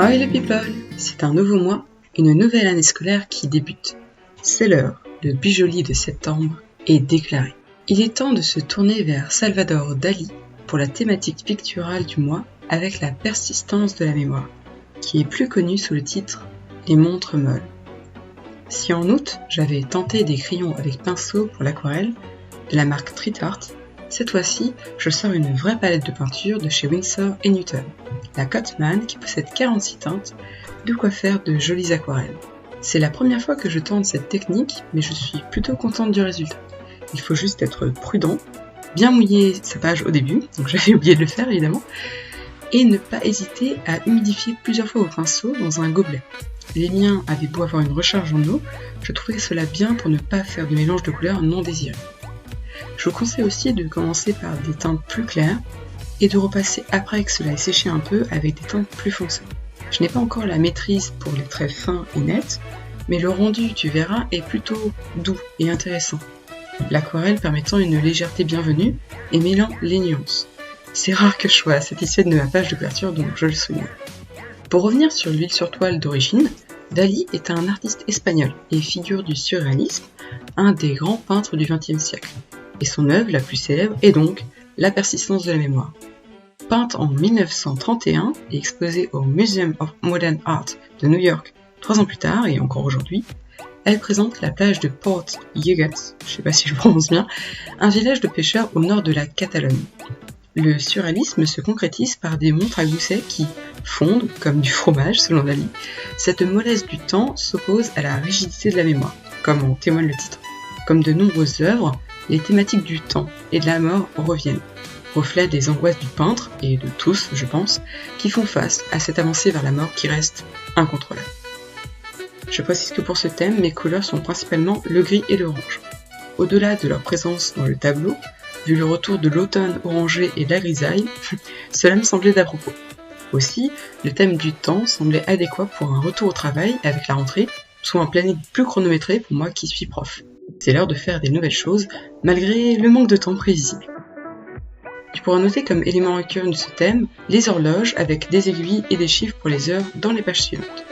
Hi les people! C'est un nouveau mois, une nouvelle année scolaire qui débute. C'est l'heure, le bijoli de septembre est déclaré. Il est temps de se tourner vers Salvador Dali pour la thématique picturale du mois avec la persistance de la mémoire, qui est plus connue sous le titre Les montres molles. Si en août, j'avais tenté des crayons avec pinceau pour l'aquarelle de la marque Street Art, cette fois-ci, je sors une vraie palette de peinture de chez Winsor & Newton, la Cotman qui possède 46 teintes, de quoi faire de jolies aquarelles. C'est la première fois que je tente cette technique, mais je suis plutôt contente du résultat. Il faut juste être prudent, bien mouiller sa page au début, donc j'avais oublié de le faire évidemment, et ne pas hésiter à humidifier plusieurs fois vos pinceaux dans un gobelet. Les miens avaient beau avoir une recharge en eau, je trouvais cela bien pour ne pas faire de mélange de couleurs non désiré. Je vous conseille aussi de commencer par des teintes plus claires et de repasser après que cela ait séché un peu avec des teintes plus foncées. Je n'ai pas encore la maîtrise pour les traits fins et nets, mais le rendu, tu verras, est plutôt doux et intéressant. L'aquarelle permettant une légèreté bienvenue et mêlant les nuances. C'est rare que je sois satisfaite de ma page de couverture, donc je le souligne. Pour revenir sur l'huile sur toile d'origine, Dali est un artiste espagnol et figure du surréalisme, un des grands peintres du XXe siècle. Et son œuvre la plus célèbre est donc La persistance de la mémoire. Peinte en 1931 et exposée au Museum of Modern Art de New York 3 ans plus tard et encore aujourd'hui, elle présente la plage de Port Lligat, je sais pas si je prononce bien, un village de pêcheurs au nord de la Catalogne. Le surréalisme se concrétise par des montres à gousset qui fondent comme du fromage selon Dali. Cette mollesse du temps s'oppose à la rigidité de la mémoire, comme en témoigne le titre. Comme de nombreuses œuvres, les thématiques du temps et de la mort reviennent, reflet des angoisses du peintre, et de tous, je pense, qui font face à cette avancée vers la mort qui reste incontrôlable. Je précise que pour ce thème, mes couleurs sont principalement le gris et l'orange. Au-delà de leur présence dans le tableau, vu le retour de l'automne orangé et de la grisaille, cela me semblait d'à propos. Aussi, le thème du temps semblait adéquat pour un retour au travail avec la rentrée, soit un planning plus chronométré pour moi qui suis prof. C'est l'heure de faire des nouvelles choses, malgré le manque de temps prévisible. Tu pourras noter comme élément récurrent de ce thème les horloges avec des aiguilles et des chiffres pour les heures dans les pages suivantes.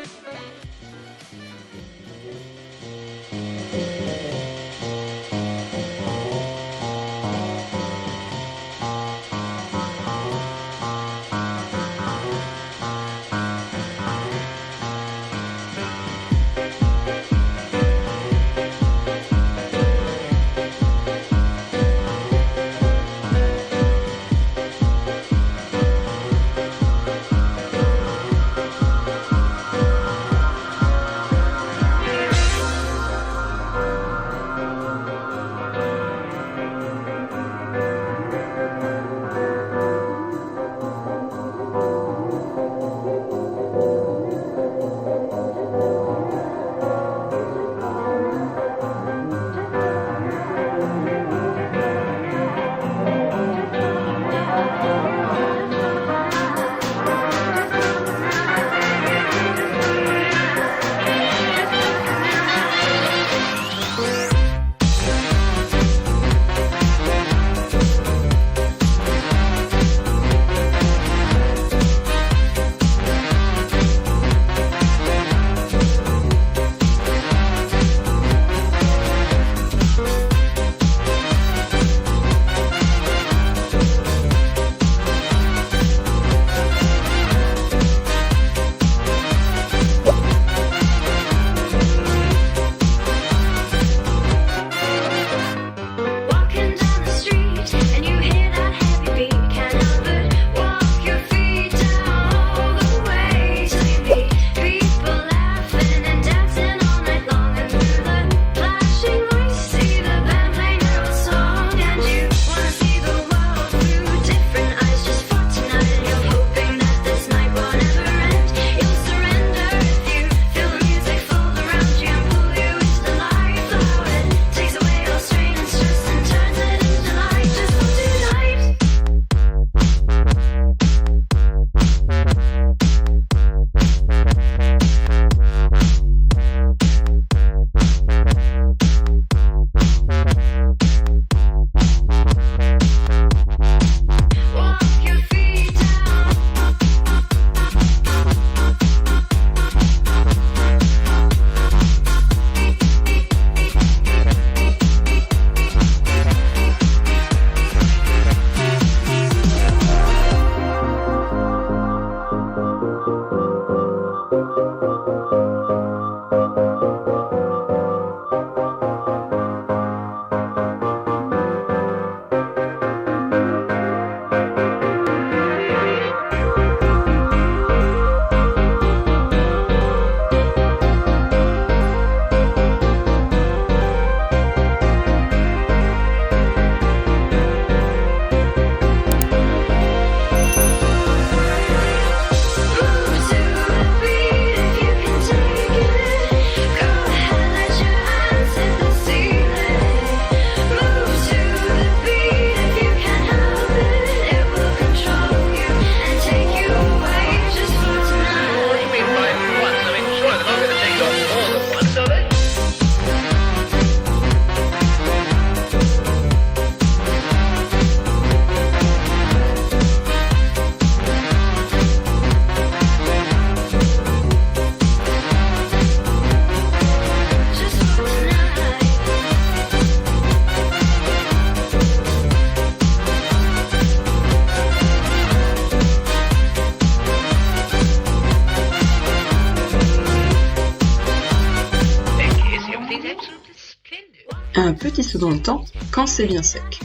Un petit saut dans le temps quand c'est bien sec.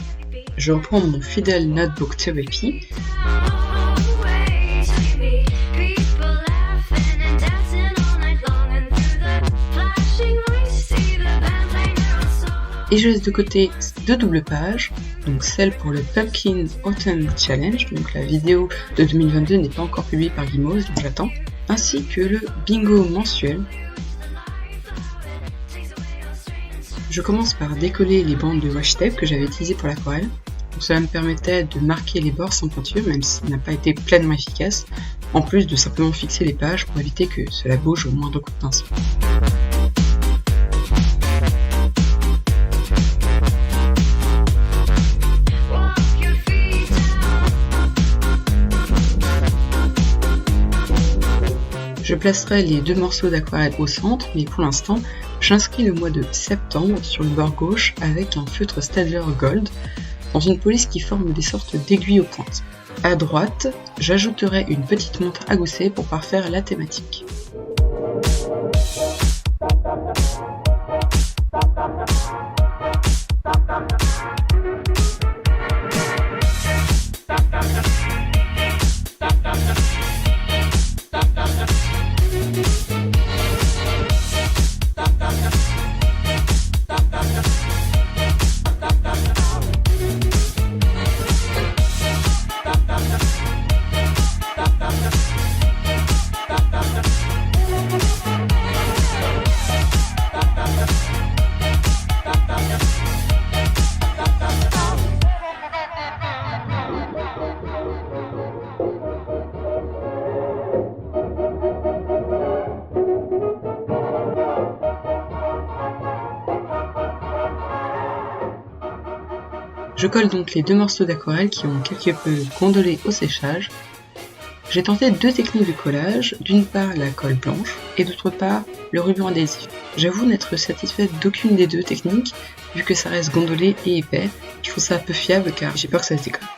Je reprends mon fidèle Notebook Therapy. Et je laisse de côté 2 doubles pages, donc celle pour le Pumpkin Autumn Challenge, donc la vidéo de 2022 n'est pas encore publiée par Gimos, donc j'attends, ainsi que le bingo mensuel. Je commence par décoller les bandes de washi tape que j'avais utilisées pour l'aquarelle. Cela me permettait de marquer les bords sans peinture, même si ça n'a pas été pleinement efficace, en plus de simplement fixer les pages pour éviter que cela bouge au moindre coup de pinceau. Je placerai les 2 morceaux d'aquarelle au centre, mais pour l'instant, j'inscris le mois de septembre sur le bord gauche avec un feutre Staedtler Gold dans une police qui forme des sortes d'aiguilles aux pointes. À droite, j'ajouterai une petite montre à gousset pour parfaire la thématique. Je colle donc les 2 morceaux d'aquarelle qui ont quelque peu gondolé au séchage. J'ai tenté 2 techniques de collage, d'une part la colle blanche et d'autre part le ruban adhésif. J'avoue n'être satisfaite d'aucune des 2 techniques, vu que ça reste gondolé et épais. Je trouve ça peu fiable car j'ai peur que ça se décolle.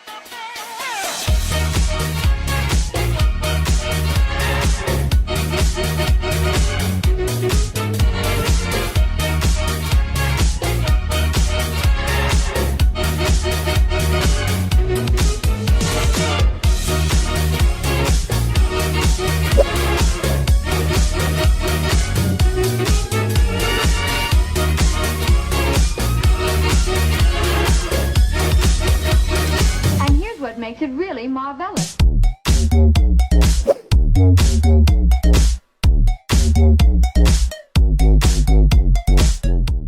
Makes it really marvelous.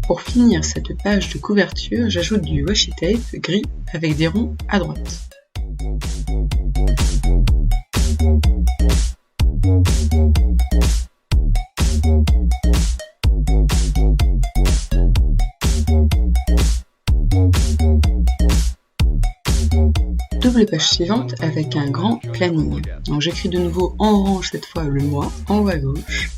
Pour finir cette page de couverture, j'ajoute du washi tape gris avec des ronds à droite. Double page suivante avec un grand planning. Donc j'écris de nouveau en orange cette fois le mois, en haut à gauche.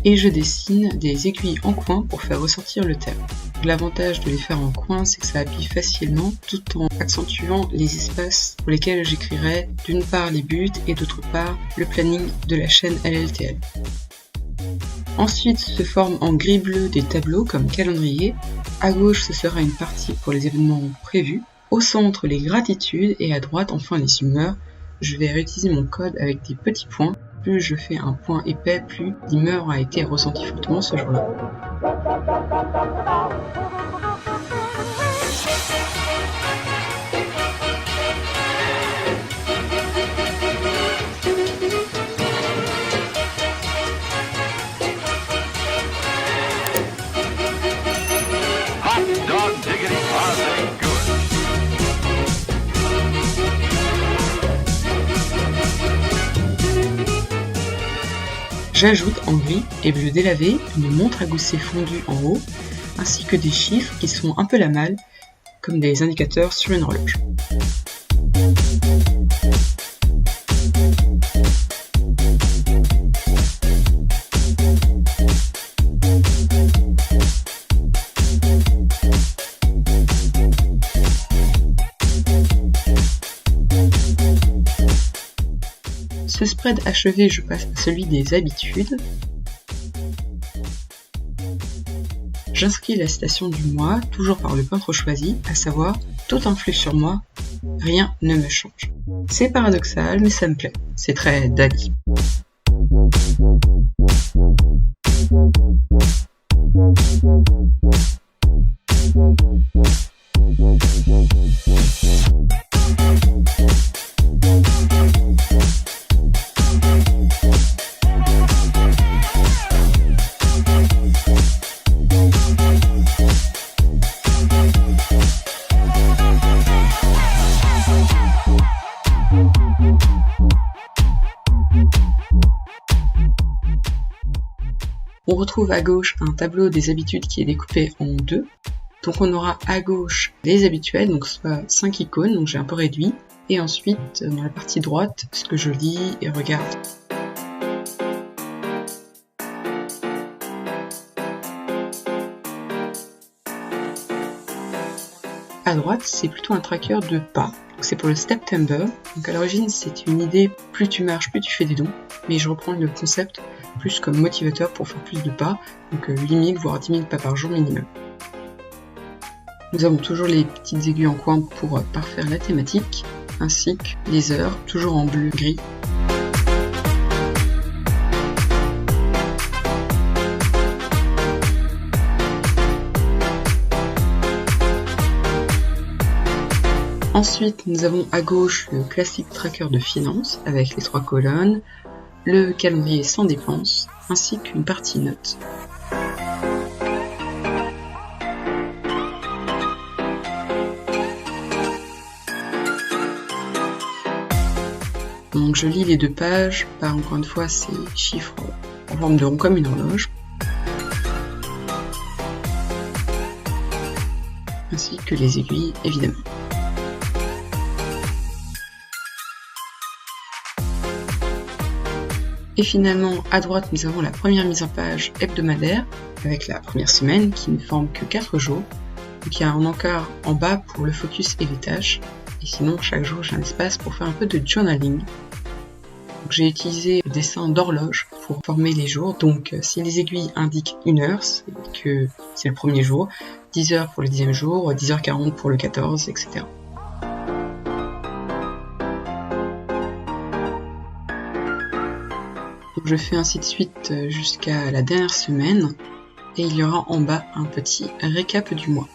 Et je dessine des aiguilles en coin pour faire ressortir le thème. L'avantage de les faire en coin, c'est que ça appuie facilement tout en accentuant les espaces pour lesquels j'écrirai d'une part les buts et d'autre part le planning de la chaîne LLTL. Ensuite se forment en gris-bleu des tableaux comme calendrier. À gauche ce sera une partie pour les événements prévus. Au centre les gratitudes et à droite enfin les humeurs. Je vais réutiliser mon code avec des petits points. Plus je fais un point épais, plus l'humeur a été ressentie fortement ce jour-là. J'ajoute en gris et bleu délavé une montre à gousset fondue en haut, ainsi que des chiffres qui sont un peu la malle, comme des indicateurs sur une horloge. Ce spread achevé, je passe à celui des habitudes. J'inscris la citation du mois, toujours par le peintre choisi, à savoir « Tout influe sur moi, rien ne me change ». C'est paradoxal, mais ça me plaît. C'est très Dali. On retrouve à gauche un tableau des habitudes qui est découpé en deux. Donc on aura à gauche les habituels, donc soit 5 icônes, donc j'ai un peu réduit. Et ensuite, dans la partie droite, ce que je lis et regarde. À droite, c'est plutôt un tracker de pas. C'est pour le September. Donc à l'origine, c'est une idée, plus tu marches, plus tu fais des dons. Mais je reprends le concept plus comme motivateur pour faire plus de pas. Donc 8000 voire 10 000 pas par jour minimum. Nous avons toujours les petites aiguilles en coin pour parfaire la thématique, ainsi que les heures, toujours en bleu-gris. Ensuite, nous avons à gauche le classique tracker de finances avec les 3 colonnes, le calendrier sans dépenses, ainsi qu'une partie notes. Donc je lis les 2 pages par encore une fois ces chiffres en forme de rond comme une horloge, ainsi que les aiguilles évidemment. Et finalement, à droite, nous avons la première mise en page hebdomadaire, avec la première semaine qui ne forme que 4 jours. Donc il y a un encart en bas pour le focus et les tâches. Et sinon, chaque jour, j'ai un espace pour faire un peu de journaling. Donc, j'ai utilisé le dessin d'horloge pour former les jours. Donc si les aiguilles indiquent 1 heure, c'est que c'est le premier jour, 10 heures pour le 10e jour, 10h40 pour le 14, etc. Je fais ainsi de suite jusqu'à la dernière semaine et il y aura en bas un petit récap du mois.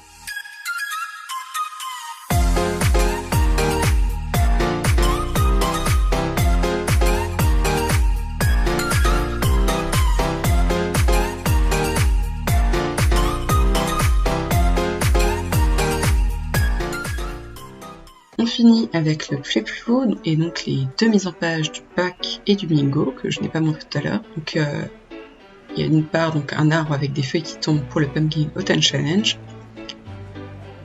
On finit avec le flip food et donc les 2 mises en page du pack et du bingo que je n'ai pas montré tout à l'heure. Donc il y a d'une part donc un arbre avec des feuilles qui tombent pour le Pumpkin Autumn Challenge.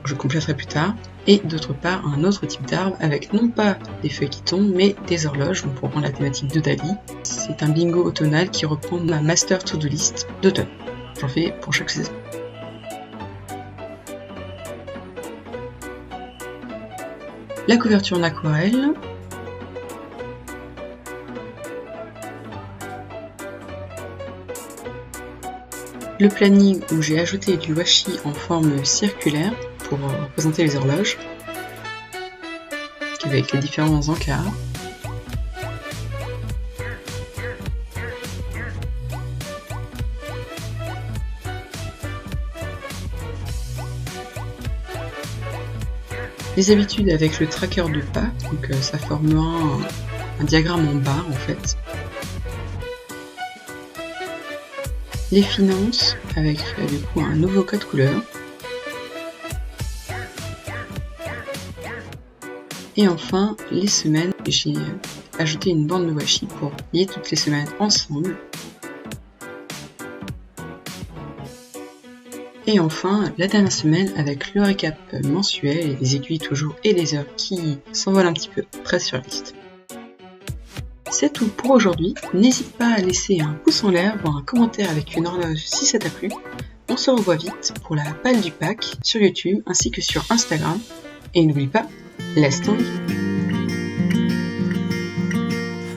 Je compléterai plus tard. Et d'autre part un autre type d'arbre avec non pas des feuilles qui tombent mais des horloges, donc pour reprendre la thématique de Dali. C'est un bingo automnal qui reprend ma master to-do list d'automne. J'en fais pour chaque saison. La couverture en aquarelle, le planning où j'ai ajouté du washi en forme circulaire pour représenter les horloges, avec les différents encarts. Les habitudes avec le tracker de pas, donc ça formera un diagramme en barre en fait. Les finances avec du coup un nouveau code couleur. Et enfin les semaines, j'ai ajouté une bande de washi pour lier toutes les semaines ensemble. Et enfin, la dernière semaine avec le récap mensuel et les aiguilles toujours et les heures qui s'envolent un petit peu, très sur liste. C'est tout pour aujourd'hui. N'hésite pas à laisser un pouce en l'air, voire un commentaire avec une horloge si ça t'a plu. On se revoit vite pour la palle du pack sur YouTube ainsi que sur Instagram. Et n'oublie pas, laisse ton vie.